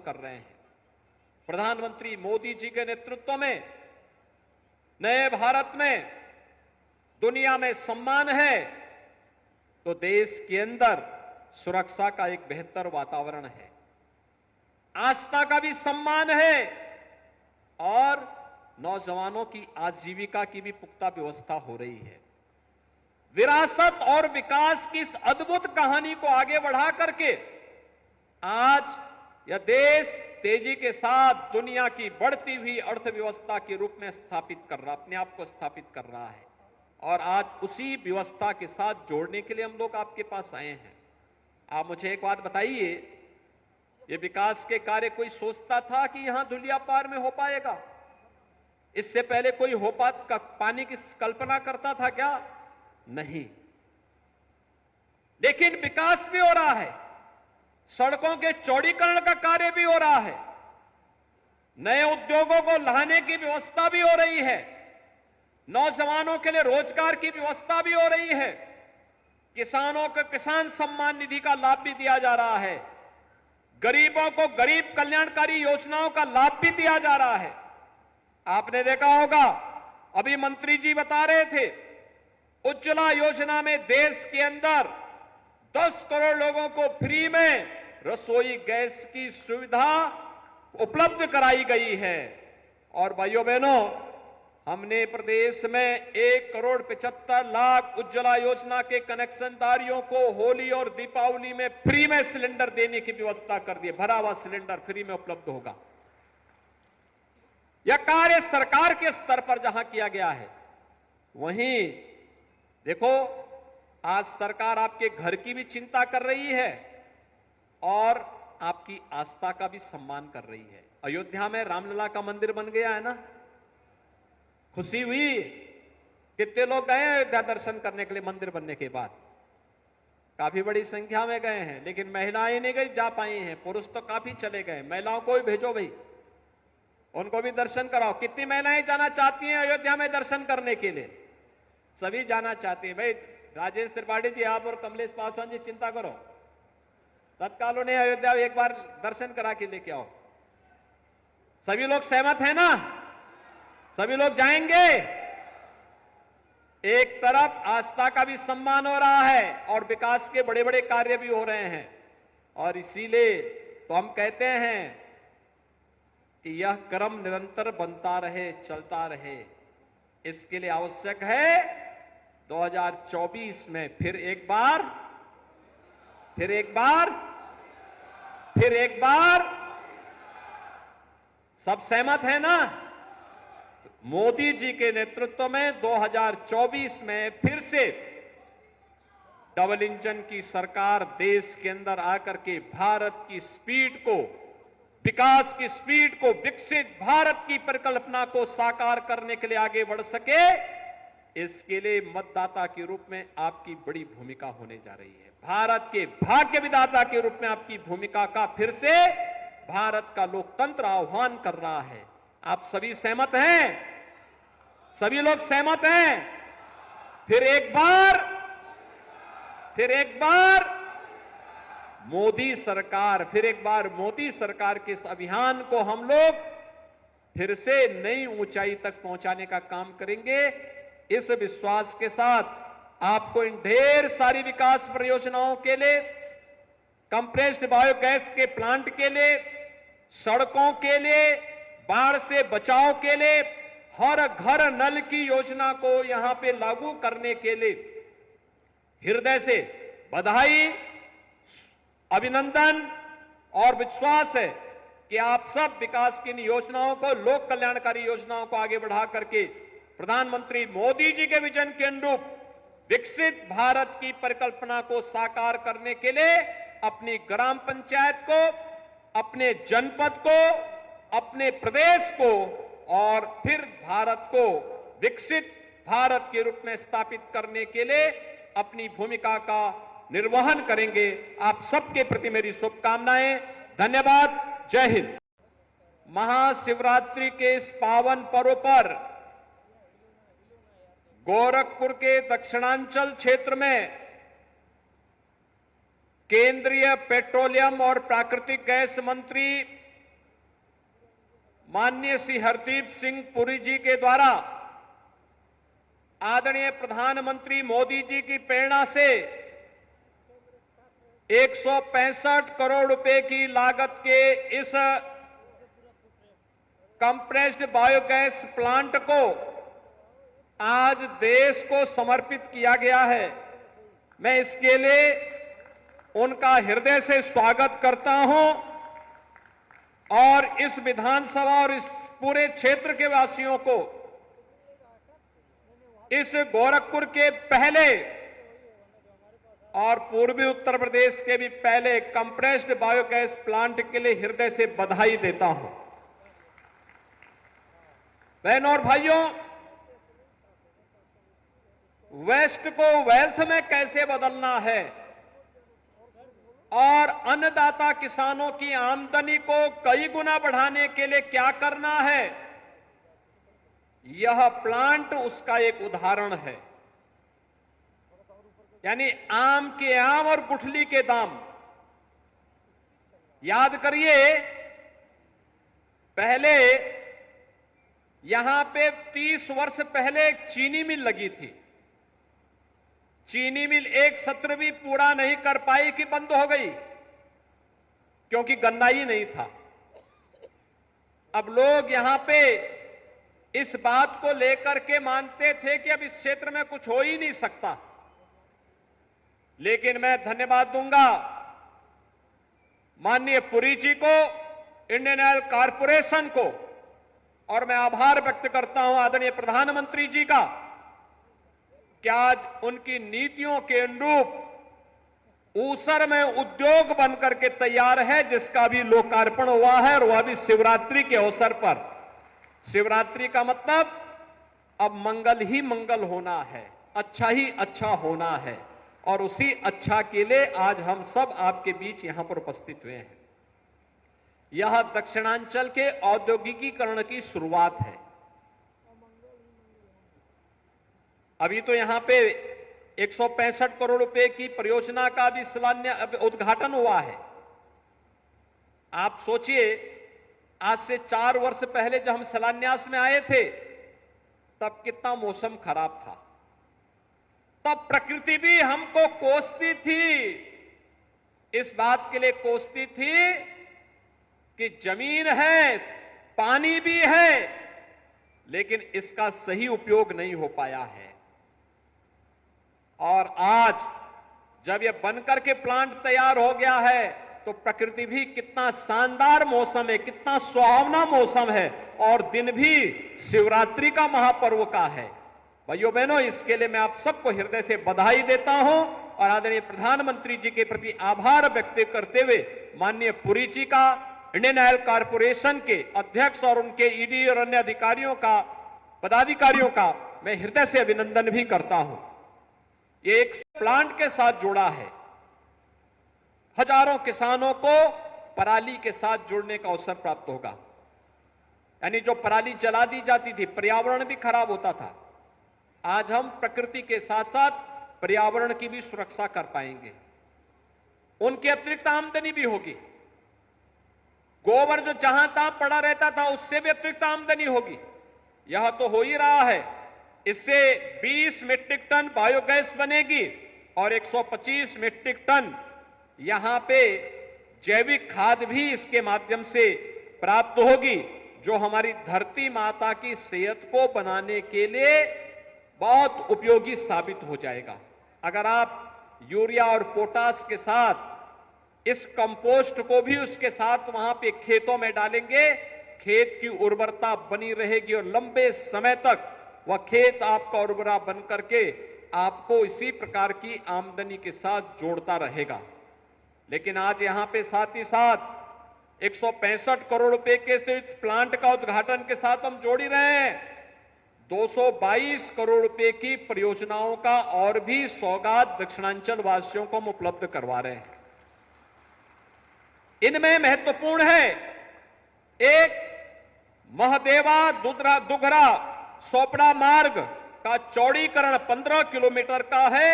कर रहे हैं। प्रधानमंत्री मोदी जी के नेतृत्व में नए भारत में दुनिया में सम्मान है तो देश के अंदर सुरक्षा का एक बेहतर वातावरण है, आस्था का भी सम्मान है और नौजवानों की आजीविका की भी पुख्ता व्यवस्था हो रही है। विरासत और विकास की इस अद्भुत कहानी को आगे बढ़ा करके आज यह देश तेजी के साथ दुनिया की बढ़ती हुई अर्थव्यवस्था के रूप में स्थापित कर रहा, अपने आप को स्थापित कर रहा है और आज उसी व्यवस्था के साथ जोड़ने के लिए हम लोग आपके पास आए हैं। आप मुझे एक बात बताइए, ये विकास के कार्य कोई सोचता था कि यहां धुलिया पार में हो पाएगा? इससे पहले कोई हो पानी की कल्पना करता था क्या? नहीं। लेकिन विकास भी हो रहा है, सड़कों के चौड़ीकरण का कार्य भी हो रहा है, नए उद्योगों को लाने की व्यवस्था भी हो रही है, नौजवानों के लिए रोजगार की व्यवस्था भी हो रही है, किसानों को किसान सम्मान निधि का लाभ भी दिया जा रहा है, गरीबों को गरीब कल्याणकारी योजनाओं का लाभ भी दिया जा रहा है। आपने देखा होगा, अभी मंत्री जी बता रहे थे, उज्ज्वला योजना में देश के अंदर 10 करोड़ लोगों को फ्री में रसोई गैस की सुविधा उपलब्ध कराई गई है। और भाइयों बहनों, हमने प्रदेश में 1,75,00,000 उज्ज्वला योजना के कनेक्शनदारियों को होली और दीपावली में फ्री में सिलेंडर देने की व्यवस्था कर दी। भरा हुआ सिलेंडर फ्री में उपलब्ध होगा। यह कार्य सरकार के स्तर पर जहां किया गया है, वहीं देखो आज सरकार आपके घर की भी चिंता कर रही है और आपकी आस्था का भी सम्मान कर रही है। अयोध्या में रामलला का मंदिर बन गया है ना, खुशी हुई? कितने लोग गए अयोध्या दर्शन करने के लिए मंदिर बनने के बाद? काफी बड़ी संख्या में गए हैं, लेकिन महिलाएं नहीं गई, जा पाई हैं। पुरुष तो काफी चले गए। महिलाओं को भी भेजो भाई, उनको भी दर्शन कराओ। कितनी महिलाएं जाना चाहती हैं अयोध्या में दर्शन करने के लिए? सभी जाना चाहते हैं भाई। राजेश त्रिपाठी जी, आप और कमलेश पासवान जी चिंता करो, तत्काल उन्हें अयोध्या एक बार दर्शन करा के लेके आओ। सभी लोग सहमत हैं ना? सभी लोग जाएंगे? एक तरफ आस्था का भी सम्मान हो रहा है और विकास के बड़े बड़े कार्य भी हो रहे हैं, और इसीलिए तो हम कहते हैं कि यह क्रम निरंतर बनता रहे, चलता रहे। इसके लिए आवश्यक है 2024 में फिर एक बार सब सहमत है ना? मोदी जी के नेतृत्व में 2024 में फिर से डबल इंजन की सरकार देश के अंदर आकर के भारत की स्पीड को, विकास की स्पीड को, विकसित भारत की परिकल्पना को साकार करने के लिए आगे बढ़ सके। इसके लिए मतदाता के रूप में आपकी बड़ी भूमिका होने जा रही है। भारत के भाग्य विधाता के रूप में आपकी भूमिका का फिर से भारत का लोकतंत्र आह्वान कर रहा है। आप सभी सहमत हैं? सभी लोग सहमत हैं? फिर एक बार मोदी सरकार, फिर एक बार मोदी सरकार के इस अभियान को हम लोग फिर से नई ऊंचाई तक पहुंचाने का काम करेंगे। इस विश्वास के साथ आपको इन ढेर सारी विकास परियोजनाओं के लिए, कंप्रेस्ड बायोगैस के प्लांट के लिए, सड़कों के लिए, बाढ़ से बचाव के लिए, हर घर नल की योजना को यहां पे लागू करने के लिए हृदय से बधाई, अभिनंदन और विश्वास है कि आप सब विकास की इन योजनाओं को, लोक कल्याणकारी योजनाओं को आगे बढ़ा करके प्रधानमंत्री मोदी जी के विजन के अनुरूप विकसित भारत की परिकल्पना को साकार करने के लिए अपनी ग्राम पंचायत को, अपने जनपद को, अपने प्रदेश को और फिर भारत को विकसित भारत के रूप में स्थापित करने के लिए अपनी भूमिका का निर्वहन करेंगे। आप सबके प्रति मेरी शुभकामनाएं। धन्यवाद। जय हिंद। महाशिवरात्रि के इस पावन पर्व पर गोरखपुर के दक्षिणांचल क्षेत्र में केंद्रीय पेट्रोलियम और प्राकृतिक गैस मंत्री माननीय श्री हरदीप सिंह पुरी जी के द्वारा आदरणीय प्रधानमंत्री मोदी जी की प्रेरणा से 165 करोड़ रुपए की लागत के इस कंप्रेस्ड बायोगैस प्लांट को आज देश को समर्पित किया गया है। मैं इसके लिए उनका हृदय से स्वागत करता हूं और इस विधानसभा और इस पूरे क्षेत्र के वासियों को इस गोरखपुर के पहले और पूर्वी उत्तर प्रदेश के भी पहले कंप्रेस्ड बायोगैस प्लांट के लिए हृदय से बधाई देता हूं। बहनों और भाइयों, वेस्ट को वेल्थ में कैसे बदलना है और अन्नदाता किसानों की आमदनी को कई गुना बढ़ाने के लिए क्या करना है, यह प्लांट उसका एक उदाहरण है। यानी आम के आम और गुठली के दाम। याद करिए, पहले यहां पे 30 वर्ष पहले एक चीनी मिल लगी थी। चीनी मिल एक सत्र भी पूरा नहीं कर पाई कि बंद हो गई, क्योंकि गन्ना ही नहीं था। अब लोग यहां पे इस बात को लेकर के मानते थे कि अब इस क्षेत्र में कुछ हो ही नहीं सकता। लेकिन मैं धन्यवाद दूंगा माननीय पुरी जी को, इंडियन ऑयल कॉरपोरेशन को, और मैं आभार व्यक्त करता हूं आदरणीय प्रधानमंत्री जी का कि आज उनकी नीतियों के अनुरूप ऊसर में उद्योग बनकर के तैयार है, जिसका भी लोकार्पण हुआ है, और वह भी शिवरात्रि के अवसर पर। शिवरात्रि का मतलब अब मंगल ही मंगल होना है, अच्छा ही अच्छा होना है, और उसी अच्छा के लिए आज हम सब आपके बीच यहां पर उपस्थित हुए हैं। यह दक्षिणांचल के औद्योगिकीकरण की शुरुआत है। अभी तो यहां पे 165 करोड़ रुपए की परियोजना का भी उद्घाटन हुआ है। आप सोचिए, आज से 4 वर्ष पहले जब हम शिलान्यास में आए थे, तब कितना मौसम खराब था। तब प्रकृति भी हमको कोसती थी, इस बात के लिए कोसती थी कि जमीन है, पानी भी है, लेकिन इसका सही उपयोग नहीं हो पाया है। और आज जब यह बनकर के प्लांट तैयार हो गया है, तो प्रकृति भी कितना शानदार मौसम है, कितना सुहावना मौसम है, और दिन भी शिवरात्रि का महापर्व का है। भाइयों बहनों, इसके लिए मैं आप सबको हृदय से बधाई देता हूं और आदरणीय प्रधानमंत्री जी के प्रति आभार व्यक्त करते हुए माननीय पुरी जी का, इंडियन ऑयल कॉरपोरेशन के अध्यक्ष और उनके ईडी और अन्य अधिकारियों का, पदाधिकारियों का मैं हृदय से अभिनंदन भी करता हूं। ये एक प्लांट के साथ जुड़ा है, हजारों किसानों को पराली के साथ जुड़ने का अवसर प्राप्त होगा। यानी जो पराली जला दी जाती थी, पर्यावरण भी खराब होता था, आज हम प्रकृति के साथ साथ पर्यावरण की भी सुरक्षा कर पाएंगे। उनकी अतिरिक्त आमदनी भी होगी। गोबर जो जहां तहां पड़ा रहता था, उससे भी अतिरिक्त आमदनी होगी। यह तो हो ही रहा है। इससे 20 मीट्रिक टन बायोगैस बनेगी और 125 मीट्रिक टन यहां पे जैविक खाद भी इसके माध्यम से प्राप्त होगी, जो हमारी धरती माता की सेहत को बनाने के लिए बहुत उपयोगी साबित हो जाएगा। अगर आप यूरिया और पोटास के साथ इस कंपोस्ट को भी उसके साथ वहां पे खेतों में डालेंगे, खेत की उर्वरता बनी रहेगी और लंबे समय तक वह खेत आपका उर्वरा बन करके आपको इसी प्रकार की आमदनी के साथ जोड़ता रहेगा। लेकिन आज यहां पे साथ ही साथ 165 करोड़ रुपए के इस प्लांट का उद्घाटन के साथ हम जोड़ ही रहे हैं। 222 करोड़ रुपए की परियोजनाओं का और भी सौगात दक्षिणांचल वासियों को हम उपलब्ध करवा रहे हैं। इनमें महत्वपूर्ण है, एक महदेवा दुगरा सोपड़ा मार्ग का चौड़ीकरण 15 किलोमीटर का है।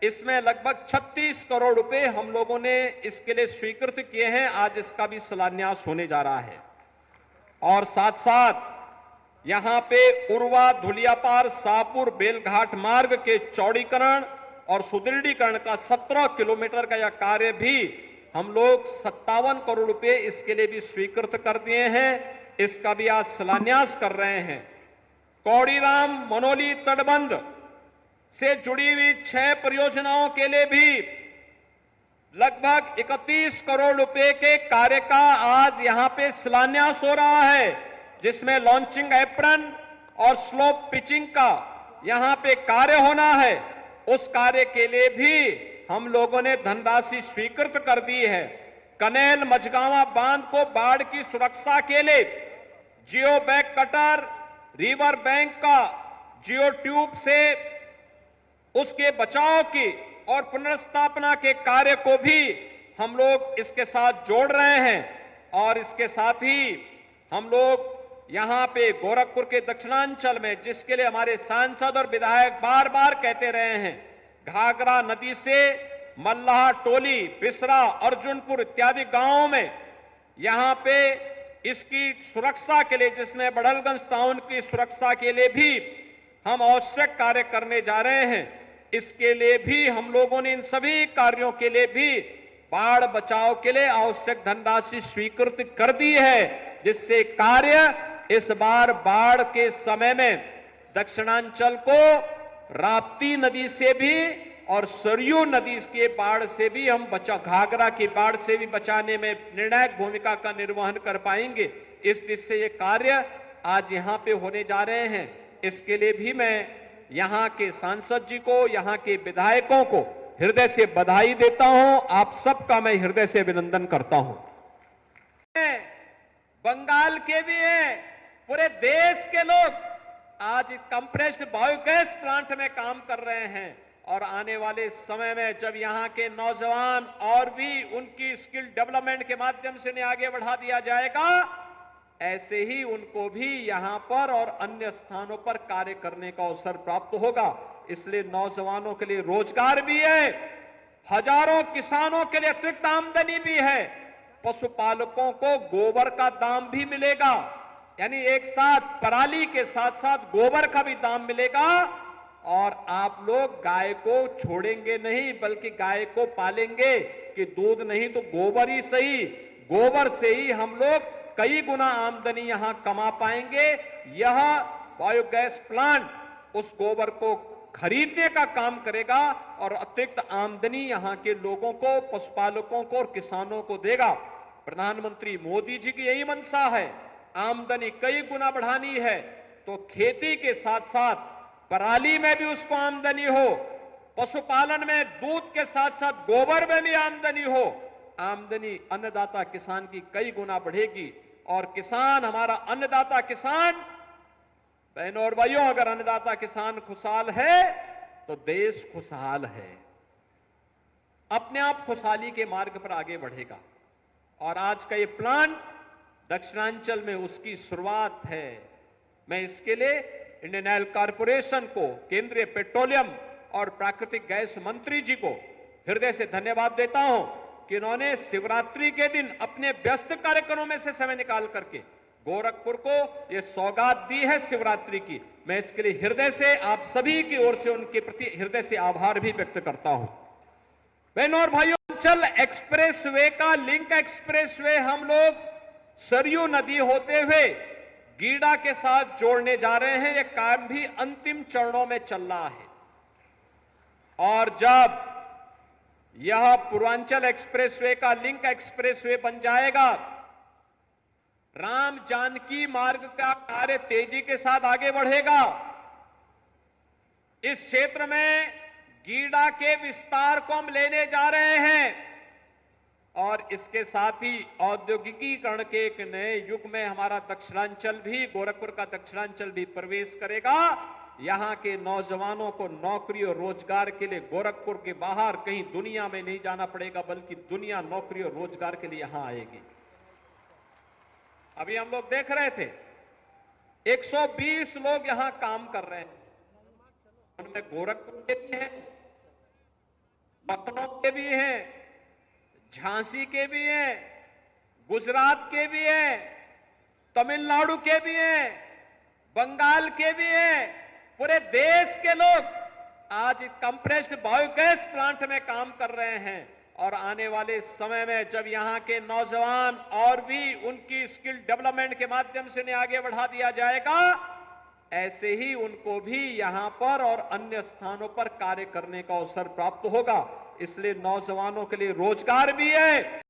इसमें लगभग 36 करोड़ रुपए हम लोगों ने इसके लिए स्वीकृत किए हैं। आज इसका भी शिलान्यास होने जा रहा है। और साथ साथ यहां पे उरवा धुलियापार शाहपुर बेलघाट मार्ग के चौड़ीकरण और सुदृढ़ीकरण का 17 किलोमीटर का यह कार्य भी हम लोग 57 करोड़ रुपए इसके लिए भी स्वीकृत कर दिए हैं। इसका भी आज शिलान्यास कर रहे हैं। कौड़ीराम मनोली तटबंध से जुड़ी हुई 6 परियोजनाओं के लिए भी लगभग 31 करोड़ रुपए के कार्य का आज यहां पे शिलान्यास हो रहा है, जिसमें लॉन्चिंग एप्रन और स्लोप पिचिंग का यहां पे कार्य होना है। उस कार्य के लिए भी हम लोगों ने धनराशि स्वीकृत कर दी है। कनेल मझगांवा बांध को बाढ़ की सुरक्षा के लिए जियो बैक कटर, रिवर बैंक का जियो ट्यूब से उसके बचाव की और पुनर्स्थापना के कार्य को भी हम लोग इसके साथ जोड़ रहे हैं। और इसके साथ ही हम लोग यहां पे गोरखपुर के दक्षिणांचल में, जिसके लिए हमारे सांसद और विधायक बार बार कहते रहे हैं, घाघरा नदी से मल्लाह टोली, बिसरा, अर्जुनपुर इत्यादि गांवों में यहां पे इसकी सुरक्षा के लिए, जिसमें बड़लगंज टाउन की सुरक्षा के लिए भी हम आवश्यक कार्य करने जा रहे हैं। इसके लिए भी हम लोगों ने इन सभी कार्यों के लिए भी बाढ़ बचाव के लिए आवश्यक धनराशि स्वीकृत कर दी है, जिससे कार्य इस बार बाढ़ के समय में दक्षिणांचल को राप्ती नदी से भी और सरयू नदी के बाढ़ से भी हम घाघरा की बाढ़ से भी बचाने में निर्णायक भूमिका का निर्वहन कर पाएंगे। इस दिशा से ये कार्य आज यहां पे होने जा रहे हैं। इसके लिए भी मैं यहां के सांसद जी को, यहां के विधायकों को हृदय से बधाई देता हूं। आप सबका मैं हृदय से अभिनंदन करता हूं। बंगाल के भी हैं, पूरे देश के लोग आज कंप्रेस्ड बायोगैस प्लांट में काम कर रहे हैं। और आने वाले समय में जब यहां के नौजवान और भी उनकी स्किल डेवलपमेंट के माध्यम से उन्हें आगे बढ़ा दिया जाएगा, ऐसे ही उनको भी यहां पर और अन्य स्थानों पर कार्य करने का अवसर प्राप्त होगा। इसलिए नौजवानों के लिए रोजगार भी है, हजारों किसानों के लिए अतिरिक्त आमदनी भी है, पशुपालकों को गोबर का दाम भी मिलेगा, यानी एक साथ पराली के साथ साथ गोबर का भी दाम मिलेगा। और आप लोग गाय को छोड़ेंगे नहीं, बल्कि गाय को पालेंगे कि दूध नहीं तो गोबर ही सही, गोबर से ही हम लोग कई गुना आमदनी यहां कमा पाएंगे। यह बायोगैस प्लांट उस गोबर को खरीदने का काम करेगा और अतिरिक्त आमदनी यहां के लोगों को, पशुपालकों को और किसानों को देगा। प्रधानमंत्री मोदी जी की यही मंशा है, आमदनी कई गुना बढ़ानी है, तो खेती के साथ साथ पराली में भी उसको आमदनी हो, पशुपालन में दूध के साथ साथ गोबर में भी आमदनी हो। आमदनी अन्नदाता किसान की कई गुना बढ़ेगी। और किसान, हमारा अन्नदाता किसान, बहनों और भाइयों, अगर अन्नदाता किसान खुशहाल है तो देश खुशहाल है, अपने आप खुशहाली के मार्ग पर आगे बढ़ेगा। और आज का ये प्लांट दक्षिणांचल में उसकी शुरुआत है। मैं इसके लिए इंडियन ऑयल कॉरपोरेशन को, केंद्रीय पेट्रोलियम और प्राकृतिक गैस मंत्री जी को हृदय से धन्यवाद देता हूं कि इन्होंने शिवरात्रि के दिन अपने व्यस्त कार्यक्रमों में से समय निकाल करके गोरखपुर को ये सौगात दी है शिवरात्रि की। मैं इसके लिए हृदय से आप सभी की ओर से उनके प्रति हृदय से आभार भी व्यक्त करता हूं। बहनों और भाइयों, पूर्वांचल एक्सप्रेसवे का लिंक एक्सप्रेसवे हम लोग सरयू नदी होते हुए गीडा के साथ जोड़ने जा रहे हैं। यह काम भी अंतिम चरणों में चल रहा है। और जब यह पूर्वांचल एक्सप्रेसवे का लिंक एक्सप्रेसवे बन जाएगा, राम जानकी मार्ग का कार्य तेजी के साथ आगे बढ़ेगा। इस क्षेत्र में गीडा के विस्तार को हम लेने जा रहे हैं और इसके साथ ही औद्योगिकीकरण के एक नए युग में हमारा दक्षिणांचल भी, गोरखपुर का दक्षिणांचल भी प्रवेश करेगा। यहां के नौजवानों को नौकरी और रोजगार के लिए गोरखपुर के बाहर कहीं दुनिया में नहीं जाना पड़ेगा, बल्कि दुनिया नौकरी और रोजगार के लिए यहां आएगी। अभी हम लोग देख रहे थे 120 लोग यहां काम कर रहे हैं, उनमें गोरखपुर के भी हैं, लखनऊ के भी हैं, झांसी के भी हैं, गुजरात के भी हैं, तमिलनाडु के भी हैं, बंगाल के भी हैं, पूरे देश के लोग आज कंप्रेस्ड बायोगैस प्लांट में काम कर रहे हैं। और आने वाले समय में जब यहां के नौजवान और भी उनकी स्किल डेवलपमेंट के माध्यम से उन्हें आगे बढ़ा दिया जाएगा, ऐसे ही उनको भी यहां पर और अन्य स्थानों पर कार्य करने का अवसर प्राप्त होगा। इसलिए नौजवानों के लिए रोजगार भी है।